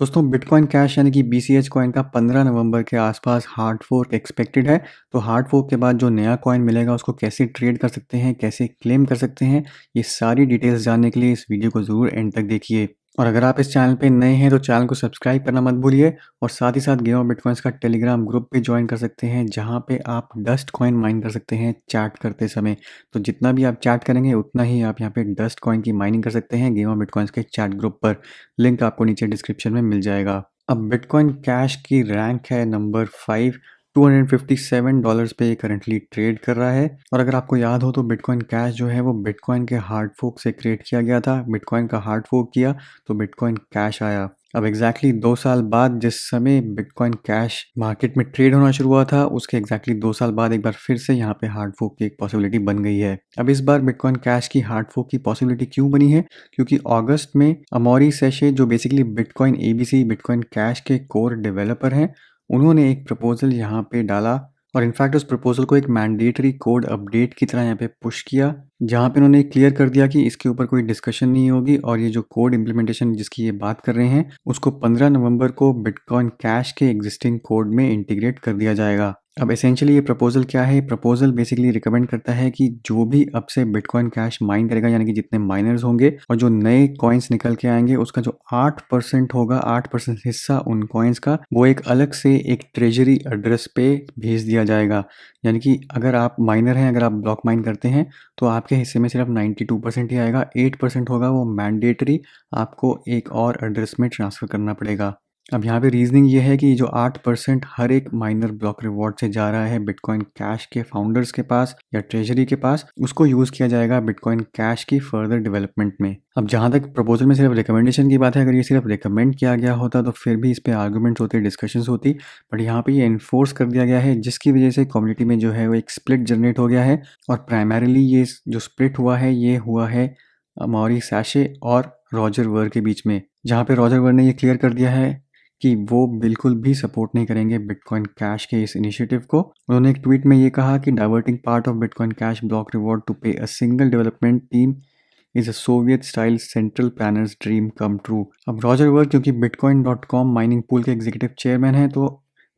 दोस्तों bitcoin cash यानी कि BCH कॉइन का 15 नवंबर के आसपास हार्ड फोर्क एक्सपेक्टेड है। तो हार्ड फोर्क के बाद जो नया कॉइन मिलेगा उसको कैसे ट्रेड कर सकते हैं, कैसे क्लेम कर सकते हैं, ये सारी डिटेल्स जानने के लिए इस वीडियो को ज़रूर एंड तक देखिए। और अगर आप इस चैनल पे नए हैं तो चैनल को सब्सक्राइब करना मत भूलिए और साथ ही साथ गेम ऑफ बिटकॉइंस का टेलीग्राम ग्रुप पे ज्वाइन कर सकते हैं जहाँ पे आप डस्ट कॉइन माइन कर सकते हैं चैट करते समय। तो जितना भी आप चैट करेंगे उतना ही आप यहाँ पे डस्ट कॉइन की माइनिंग कर सकते हैं गेम ऑफ बिटकॉइंस के चैट ग्रुप पर। लिंक आपको नीचे डिस्क्रिप्शन में मिल जाएगा। अब बिटकॉइन कैश की रैंक है नंबर 5। $257 पे करंटली ट्रेड कर रहा है। और अगर आपको याद हो तो बिटकॉइन कैश जो है वो बिटकॉइन के हार्ड फोर्क से क्रिएट किया गया था। बिटकॉइन का हार्ड फोर्क किया तो बिटकॉइन कैश आया। अब एग्जैक्टली 2 साल बाद जिस समय बिटकॉइन कैश मार्केट में ट्रेड होना शुरू हुआ था उसके एग्जैक्टली 2 साल बाद एक बार फिर से यहाँ पे हार्ड फोर्क की एक पॉसिबिलिटी बन गई है। अब इस बार बिटकॉइन कैश की हार्ड फोर्क की पॉसिबिलिटी क्यों बनी है? क्योंकि अगस्त में अमौरी सेशे जो basically bitcoin ABC bitcoin cash के कोर डेवलपर हैं, उन्होंने एक प्रपोजल यहाँ पे डाला और इनफैक्ट उस प्रपोजल को एक मैंडेटरी कोड अपडेट की तरह यहाँ पे पुश किया, जहाँ पे उन्होंने क्लियर कर दिया कि इसके ऊपर कोई डिस्कशन नहीं होगी और ये जो कोड इम्प्लीमेंटेशन जिसकी ये बात कर रहे हैं उसको 15 नवंबर को बिटकॉइन कैश के एग्जिस्टिंग कोड में इंटीग्रेट कर दिया जाएगा। अब एसेंशियली ये प्रपोजल क्या है? प्रपोजल बेसिकली रिकमेंड करता है कि जो भी अब से बिटकॉइन कैश माइन करेगा यानी कि जितने माइनर्स होंगे और जो नए कॉइन्स निकल के आएंगे उसका जो 8% होगा, 8% हिस्सा उन कॉइन्स का वो एक अलग से एक ट्रेजरी एड्रेस पे भेज दिया जाएगा। यानी कि अगर आप माइनर हैं, अगर आप ब्लॉक माइन करते हैं तो आपके हिस्से में सिर्फ 92% ही आएगा। 8% होगा वो मैंडेटरी आपको एक और एड्रेस में ट्रांसफ़र करना पड़ेगा। अब यहाँ पे रीजनिंग ये है कि जो 8% हर एक माइनर ब्लॉक रिवॉर्ड से जा रहा है बिटकॉइन कैश के फाउंडर्स के पास या ट्रेजरी के पास, उसको यूज़ किया जाएगा बिटकॉइन कैश की फर्दर डेवलपमेंट में। अब जहाँ तक प्रपोजल में सिर्फ रिकमेंडेशन की बात है, अगर ये सिर्फ रिकमेंड किया गया होता तो फिर भी इस पे आर्गूमेंट्स होते, डिस्कशंस होती, बट यहाँ पे ये इन्फोर्स कर दिया गया है जिसकी वजह से कम्युनिटी में जो है वो एक स्प्लिट जनरेट हो गया है। और प्राइमरीली ये जो स्प्लिट हुआ है ये हुआ है अमौरी सैशे और रॉजर वर के बीच में, जहाँ पे रॉजर वर ने ये क्लियर कर दिया है कि वो बिल्कुल भी सपोर्ट नहीं करेंगे बिटकॉइन कैश के इस इनिशिएटिव को। उन्होंने एक ट्वीट में ये कहा कि diverting part of bitcoin cash block reward to pay a single development team is a Soviet style central planners dream come true. अब रॉजर वर्क क्योंकि bitcoin.com माइनिंग पूल के एग्जीक्यूटिव चेयरमैन है तो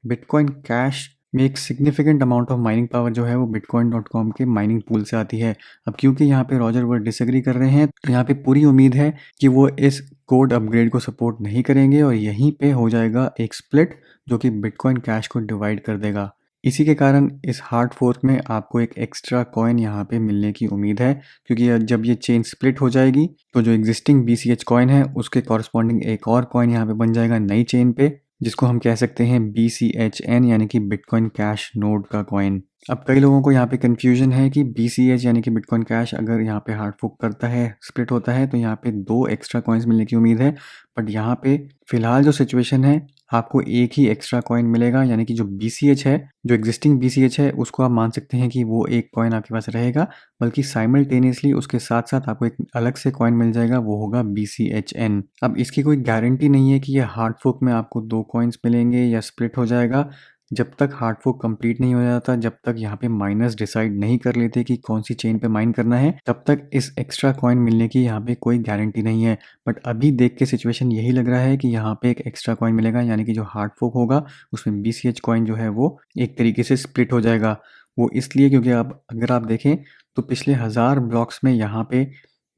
बिटकॉइन कैश में एक significant amount of mining power जो है वो bitcoin.com के माइनिंग पूल से आती है। अब क्योंकि यहाँ पे रॉजर वर्क डिसएग्री कर रहे हैं तो यहाँ पे पूरी उम्मीद है कि वो इस कोड अपग्रेड को सपोर्ट नहीं करेंगे और यहीं पे हो जाएगा एक स्प्लिट जो कि बिटकॉइन कैश को डिवाइड कर देगा। इसी के कारण इस हार्ड फोर्क में आपको एक एक्स्ट्रा कॉइन यहाँ पे मिलने की उम्मीद है, क्योंकि जब ये चेन स्प्लिट हो जाएगी तो जो एग्जिस्टिंग BCH कॉइन है उसके कॉरस्पॉन्डिंग एक और कॉइन यहाँ पे बन जाएगा नई चेन पे, जिसको हम कह सकते हैं BCHN यानी कि बिटकॉइन कैश नोड का कॉइन। अब कई लोगों को यहाँ पे कंफ्यूजन है कि BCH यानी कि बिटकॉइन कैश अगर यहाँ पे हार्ड फोर्क करता है, स्प्लिट होता है तो यहाँ पे 2 एक्स्ट्रा कॉइन्स मिलने की उम्मीद है। बट यहाँ पे फिलहाल जो सिचुएशन है आपको एक ही एक्स्ट्रा कॉइन मिलेगा, यानी कि जो BCH है, जो एग्जिस्टिंग BCH है उसको आप मान सकते हैं कि वो एक कॉइन आपके पास रहेगा, बल्कि साइमल्टेनियसली उसके साथ साथ आपको एक अलग से कॉइन मिल जाएगा, वो होगा BCHN। अब इसकी कोई गारंटी नहीं है कि ये हार्ड फोर्क में आपको 2 कॉइन्स मिलेंगे या स्प्लिट हो जाएगा। जब तक हार्ड फोर्क कंप्लीट नहीं हो जाता, जब तक यहाँ पे माइनर्स डिसाइड नहीं कर लेते कि कौन सी चेन पे माइन करना है, तब तक इस एक्स्ट्रा कॉइन मिलने की यहाँ पे कोई गारंटी नहीं है। बट अभी देख के सिचुएशन यही लग रहा है कि यहाँ पे एक एक्स्ट्रा कॉइन मिलेगा, यानी कि जो हार्ड फोर्क होगा उसमें BCH कॉइन जो है वो एक तरीके से स्प्लिट हो जाएगा। वो इसलिए क्योंकि अब अगर आप देखें तो पिछले 1000 ब्लॉक्स में यहाँ पे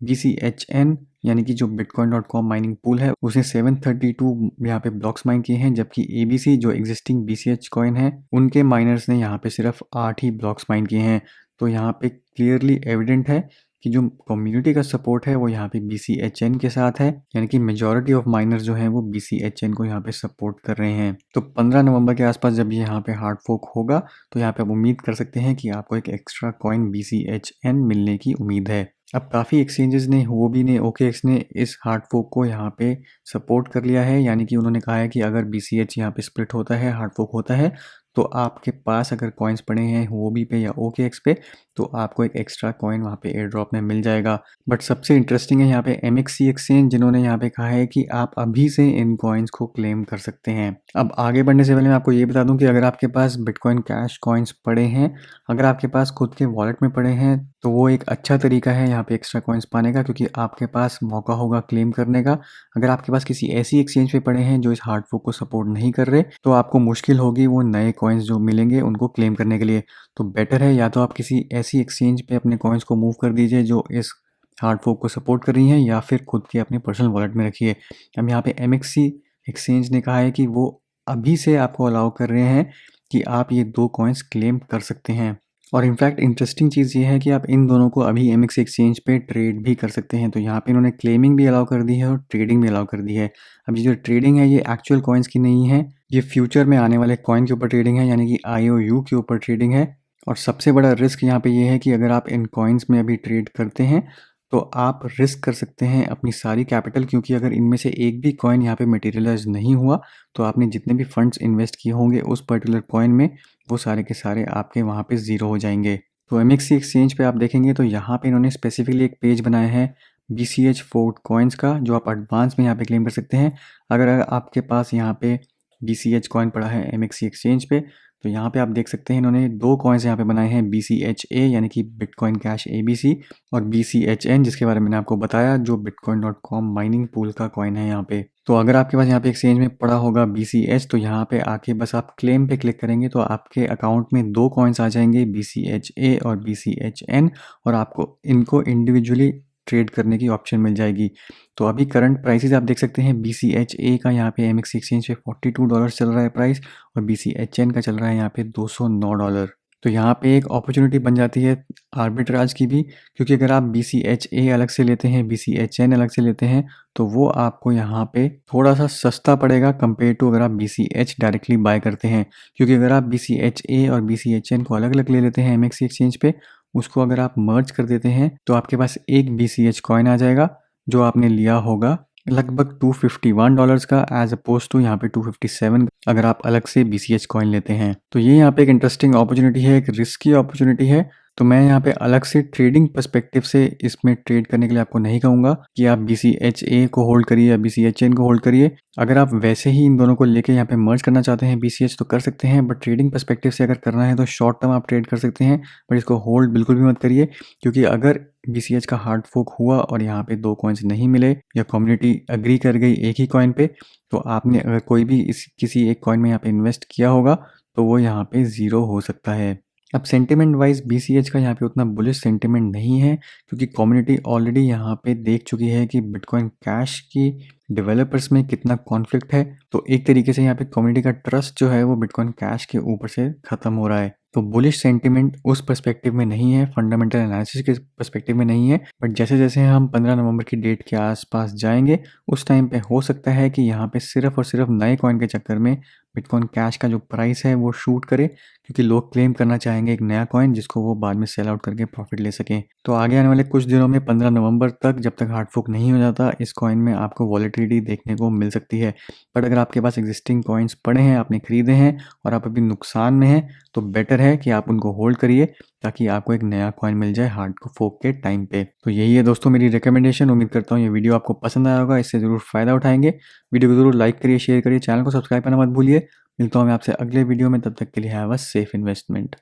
BCHN यानी कि जो bitcoin.com माइनिंग पूल है उसने 732 यहाँ पे ब्लॉक्स माइन किए हैं, जबकि ABC जो एग्जिस्टिंग BCH कॉइन है उनके माइनर्स ने यहाँ पे सिर्फ 8 ही ब्लॉक्स माइन किए हैं। तो यहाँ पे क्लियरली एविडेंट है कि जो कम्युनिटी का सपोर्ट है वो यहाँ पे BCHN के साथ है, यानी कि मेजॉरिटी ऑफ माइनर्स जो हैं वो BCHN को यहाँ पे सपोर्ट कर रहे हैं। तो 15 नवंबर के आसपास जब ये यहाँ पे हार्ड फोर्क होगा तो यहाँ पे आप उम्मीद कर सकते हैं कि आपको एक एक्स्ट्रा कॉइन BCHN मिलने की उम्मीद है। अब काफ़ी एक्सचेंजेस ने, हुओबी ने, OKX ने इस हार्ड फोर्क को यहाँ पे सपोर्ट कर लिया है, यानी कि उन्होंने कहा है कि अगर BCH यहाँ पे स्प्लिट होता है, हार्ड फोर्क होता है, तो आपके पास अगर कॉइन्स पड़े हैं हुओबी पे या OKX पे तो आपको एक एक्स्ट्रा कॉइन वहाँ पे एयर ड्रॉप में मिल जाएगा। बट सबसे इंटरेस्टिंग है यहाँ पे MXC एक्सचेंज, जिन्होंने यहाँ पे कहा है कि आप अभी से इन कॉइन्स को क्लेम कर सकते हैं। अब आगे बढ़ने से पहले मैं आपको ये बता दूं कि अगर आपके पास बिटकॉइन कैश कॉइन्स पड़े हैं, अगर आपके पास खुद के वॉलेट में पड़े हैं तो वो एक अच्छा तरीका है यहाँ पे एक्स्ट्रा कॉइन्स पाने का, क्योंकि आपके पास मौका होगा क्लेम करने का। अगर आपके पास किसी ऐसी एक्सचेंज पे पड़े हैं जो इस हार्ड फोक को सपोर्ट नहीं कर रहे, तो आपको मुश्किल होगी वो नए कॉइन्स जो मिलेंगे उनको क्लेम करने के लिए। तो बेटर है या तो आप किसी ऐसी एक्सचेंज पे अपने कॉइन्स को मूव कर दीजिए जो इस हार्ड फोक को सपोर्ट कर रही हैं, या फिर खुद के अपने पर्सनल वॉलेट में रखिए। अब यहाँ पे MXC एक्सचेंज ने कहा है कि वो अभी से आपको अलाउ कर रहे हैं कि आप ये 2 कॉइन्स क्लेम कर सकते हैं। और इनफैक्ट इंटरेस्टिंग चीज़ ये है कि आप इन दोनों को अभी MXC एक्सचेंज पे ट्रेड भी कर सकते हैं। तो यहाँ पे इन्होंने क्लेमिंग भी अलाउ कर दी है और ट्रेडिंग भी अलाउ कर दी है। अब ये जो ट्रेडिंग है ये एक्चुअल कॉइन्स की नहीं है, ये फ्यूचर में आने वाले कॉइन के ऊपर ट्रेडिंग है, यानी कि IOU के ऊपर ट्रेडिंग है। और सबसे बड़ा रिस्क यहाँ पे ये है कि अगर आप इन कॉइन्स में अभी ट्रेड करते हैं तो आप रिस्क कर सकते हैं अपनी सारी कैपिटल, क्योंकि अगर इनमें से एक भी कॉइन यहाँ पे मटेरियलाइज नहीं हुआ तो आपने जितने भी फंड्स इन्वेस्ट किए होंगे उस पर्टिकुलर कॉइन में, वो सारे के सारे आपके वहाँ पे ज़ीरो हो जाएंगे। तो MXC एक्सचेंज पे आप देखेंगे तो यहाँ पे इन्होंने स्पेसिफिकली एक पेज बनाया है BCH फोर्ट कॉइन्स का, जो आप एडवांस में यहाँ पे क्लेम कर सकते हैं। अगर आपके पास यहाँ पे BCH कॉइन पड़ा है MXC एक्सचेंज पे, तो यहाँ पे आप देख सकते हैं इन्होंने 2 कॉइन्स यहाँ पे बनाए हैं, BCHA यानी कि बिटकॉइन कैश ABC, और BCHN जिसके बारे में मैंने आपको बताया, जो bitcoin.com माइनिंग पूल का कॉइन है यहाँ पे। तो अगर आपके पास यहाँ पे एक्सचेंज में पड़ा होगा BCH, तो यहाँ पे आके बस आप क्लेम पे क्लिक करेंगे तो आपके अकाउंट में 2 कॉइन्स आ जाएंगे, BCHA और BCHN, और आपको इनको इंडिविजुअली ट्रेड करने की ऑप्शन मिल जाएगी। तो अभी करंट प्राइसेस आप देख सकते हैं, BCHA का यहाँ पे MXC एक्सचेंज पे $42 चल रहा है प्राइस, और BCHN का चल रहा है यहाँ पे $209। तो यहाँ पे एक अपॉर्चुनिटी बन जाती है आर्बिट्राज की भी, क्योंकि अगर आप BCHA अलग से लेते हैं, BCHN अलग से लेते हैं, तो वो आपको यहाँ पे थोड़ा सा सस्ता पड़ेगा कंपेयर टू अगर आप BCH डायरेक्टली बाय करते हैं। क्योंकि अगर आप BCHA और BCHN को अलग अलग ले लेते हैं MXC एक्सचेंज पे, उसको अगर आप मर्ज कर देते हैं तो आपके पास एक BCH कॉइन आ जाएगा जो आपने लिया होगा लगभग $251 का, एज अपोज टू यहाँ पे 257 अगर आप अलग से BCH कॉइन लेते हैं। तो ये यहाँ पे एक इंटरेस्टिंग अपॉर्चुनिटी है, एक रिस्की अपॉर्चुनिटी है। तो मैं यहाँ पे अलग से ट्रेडिंग पर्सपेक्टिव से इसमें ट्रेड करने के लिए आपको नहीं कहूँगा कि आप BCHA को होल्ड करिए या BCHN को होल्ड करिए। अगर आप वैसे ही इन दोनों को लेके यहाँ पे मर्ज करना चाहते हैं BCH तो कर सकते हैं, बट ट्रेडिंग पर्सपेक्टिव से अगर करना है तो शॉर्ट टर्म आप ट्रेड कर सकते हैं, बट इसको होल्ड बिल्कुल भी मत करिए। क्योंकि अगर BCH का हार्ड फोक हुआ और यहाँ पे 2 कॉइन्स नहीं मिले, या कम्युनिटी एग्री कर गई एक ही कॉइन पे, तो आपने अगर कोई भी किसी एक कॉइन में यहाँ पे इन्वेस्ट किया होगा तो वो यहाँ पे ज़ीरो हो सकता है। अब सेंटिमेंट वाइज BCH का यहाँ पे उतना बुलिश सेंटिमेंट नहीं है, क्योंकि कम्युनिटी ऑलरेडी यहाँ पे देख चुकी है कि बिटकॉइन कैश की डेवलपर्स में कितना कॉन्फ्लिक्ट है। तो एक तरीके से यहाँ पे कम्युनिटी का ट्रस्ट जो है वो बिटकॉइन कैश के ऊपर से ख़त्म हो रहा है। तो बुलिश सेंटिमेंट उस पर्सपेक्टिव में नहीं है, फंडामेंटल एनालिसिस के पर्सपेक्टिव में नहीं है, बट जैसे जैसे हम 15 नवंबर की डेट के आसपास जाएंगे उस टाइम पे हो सकता है कि यहाँ पे सिर्फ और सिर्फ नए कॉइन के चक्कर में बिटकॉइन कैश का जो प्राइस है वो शूट करे, क्योंकि लोग क्लेम करना चाहेंगे एक नया कॉइन जिसको वो बाद में सेल आउट करके प्रॉफिट ले सकें। तो आगे आने वाले कुछ दिनों में 15 नवंबर तक, जब तक हार्ड फोक नहीं हो जाता, इस कॉइन में आपको वॉलेटिलिटी देखने को मिल सकती है। बट अगर आपके पास एग्जिस्टिंग कॉइन्स पड़े हैं, आपने खरीदे हैं और आप अभी नुकसान में हैं, तो बेटर है कि आप उनको होल्ड करिए ताकि आपको एक नया कॉइन मिल जाए हार्ड फोक के टाइम पे। तो यही है दोस्तों मेरी रिकमेंडेशन। उम्मीद करता हूँ ये वीडियो आपको पसंद आया होगा, इससे ज़रूर फ़ायदा उठाएंगे। वीडियो को ज़रूर लाइक करिए, शेयर करिए, चैनल को सब्सक्राइब करना मत भूलिए। मिलता हूँ मैं आपसे अगले वीडियो में, तब तक के लिए हैव अ सेफ इन्वेस्टमेंट।